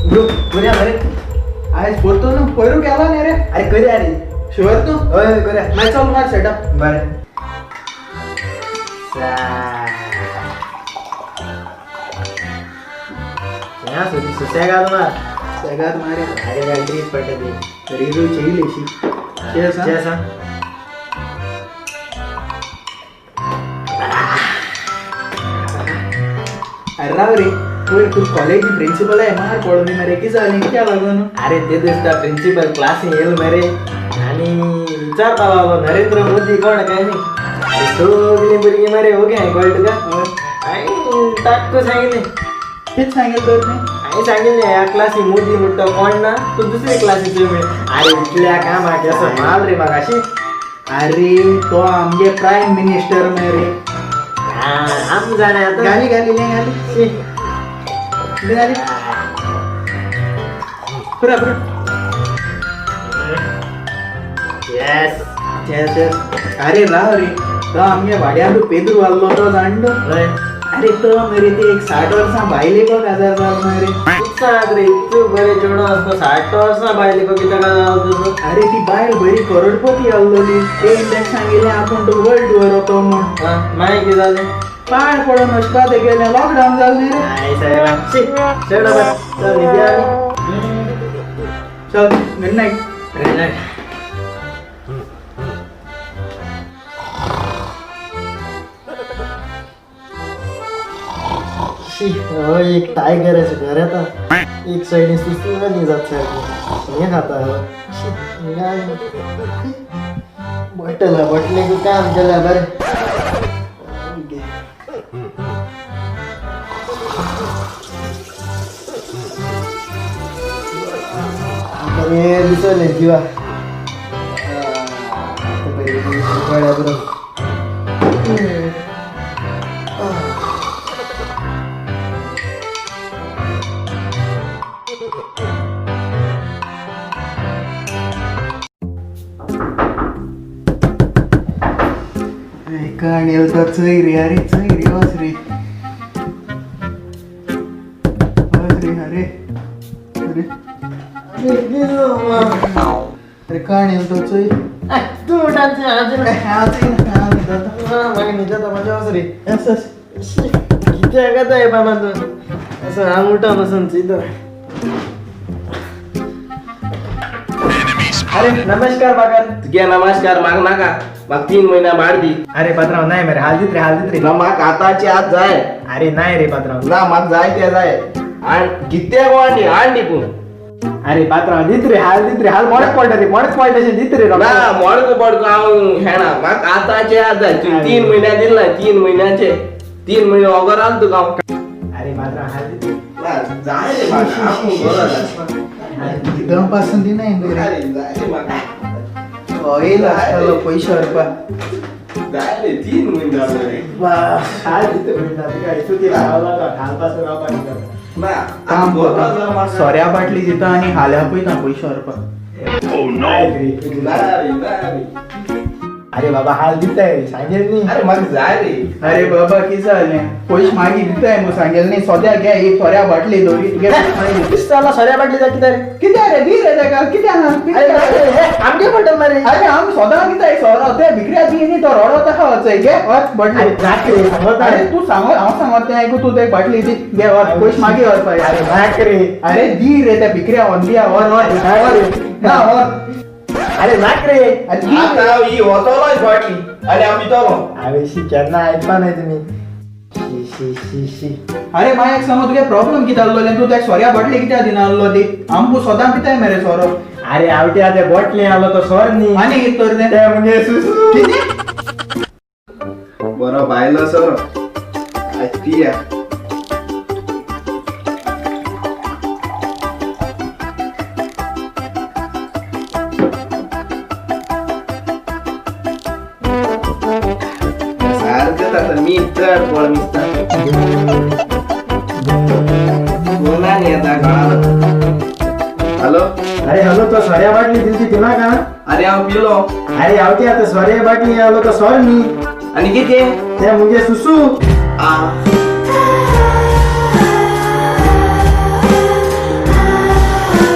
bro करूया मरे आज पोरतो ना पयरू केला नाही रे अरे करूया रे शुअर तू होय करूया नाही चालू मार सेटअप बरं सुसेगाद मार सगळ्यात मारे अरे बॅटरी पडते रिव्ह्यू चेयलेशी चेस जैसा अरे राव रे तू कॉलेज प्रिन्सिपल आहे मार पडून मरे की झाली क्या लागून अरे ते दिसता प्रिन्सिपल क्लास येईल मरे आणि विचारता लागलो नरेंद्र मोदी कोण काय नाही सगळी भुरगी मरे हो घ्या कळत का आणि टाकतो सांगितले हेच सांगितलं नाही आणि सांगितले या क्लासी मोदी म्हणतो कोण ना तू दुसरी क्लासीचे मिळ अरे उठल्या का मागे असं माल रे मग अशी अरे तो आमचे प्राईम मिनिस्टर मेरे आम जाणे आता गाली गाली नाही गाली ले गाली पुरा पुरा येस चेस चेस अरे राव रे तो आमगे भाड्यालो पेदरू वाल्लो तो जाणलो अरे तो मेरे ते एक 60 वर्षा बायले को हजार जाल मेरे सांग रे तू बरे जेवढं असतो 60 वर्षा बायले को किती का जाऊ अरे ती बायल बरी करोडपती आल्लोली ते इंडेक्स सांगितले आपण तो वर्ल्ड वर होतो म्हणून माहिती झाले पाय पडून अशका ते गेले लॉकडाऊन झालं रे नाही साहेब चल निधी आली चल गुड नाईट एक टायगर आहे घर आता एक साईड सुचून नाही जात हे खाता बटला बटले की काम केलं बरं अरे दिसले जीवा बरोबर काणेल तर चैरी अरे चैरी बस रे अरे अरे अरे काणेल तर चैरी तू डान्स असं अंगुठा बसून अरे नमस्कार बागर तुगे नमस्कार माग नाका मग 3 महिना मारदी अरे पत्राव नाही मेरे हालदीत रे ना मग आताची आज जाय अरे नाही रे पत्राव ना मग जाय ते जाय आणि किती गोंडी आंडी पण अरे पत्राव दित रे हाल मोडक पडले दित रे ना मोडक पडक हेणा मग आताची आज जाय 3 महिना दिल ना 3 महिन्याचे 3 महिने अगोदर आल तू गाव अरे पत्राव हाल दित ना जाय रे मग आपण बोला दम पासून नाही अरे जाय रे मग ऑइल असतो पैसे रुपया जाय रे 3 महिने झाले रे हाल दित काय तू ते लावला हाल पासून राव पाणी ना काम बोला सोऱ्या बाटली दिता आणि हाल्या पयता पैसे रुपया अरे बाबा हाल दित आहे सांगेल नाही अरे मग जाय रे अरे बाबा की झाले पैसे मागी दिताय मग सांगेल नाही सध्या घ्या एक सोऱ्या बाटली दोरी पिस्ताला सऱ्या बाटली जाती रे किती रे दी रे का किती आमके पटल मारे अरे आम स्वतः किती सोरा होते भिकऱ्या दी नाही तो रडवता का होतंय घे बाटली अरे तू सांगत ऐकू तू ते बाटली दी घे पैसे मागे वर पाहिजे अरे दी रे त्या भिकऱ्या वंदिया वर अरे नाक रे आता ही होतोय बाटली आणि आम्ही तोलो अरे शिक्यांना ऐकता नाही तुम्ही शी अरे माय समज तुझे प्रॉब्लेम किती आलो तू त्या सोऱ्या बाटली किती दिन आलो ती आमको स्वतः पिताय मेरे सोरो अरे आवट्या त्या बॉटली आलो तो स्वर नी आणि एक तर ते म्हणजे सुसू किती बरं पाहिलं सर ऐकती मी तर बोल बोला नाही आता हॅलो अरे हॅलो तो सोऱ्या बाटली दिलती तुला का अरे आव पिलो अरे आवती आता सोऱ्या बाटली आलो तो स्वर नी आणि किती ते म्हणजे सुसू आ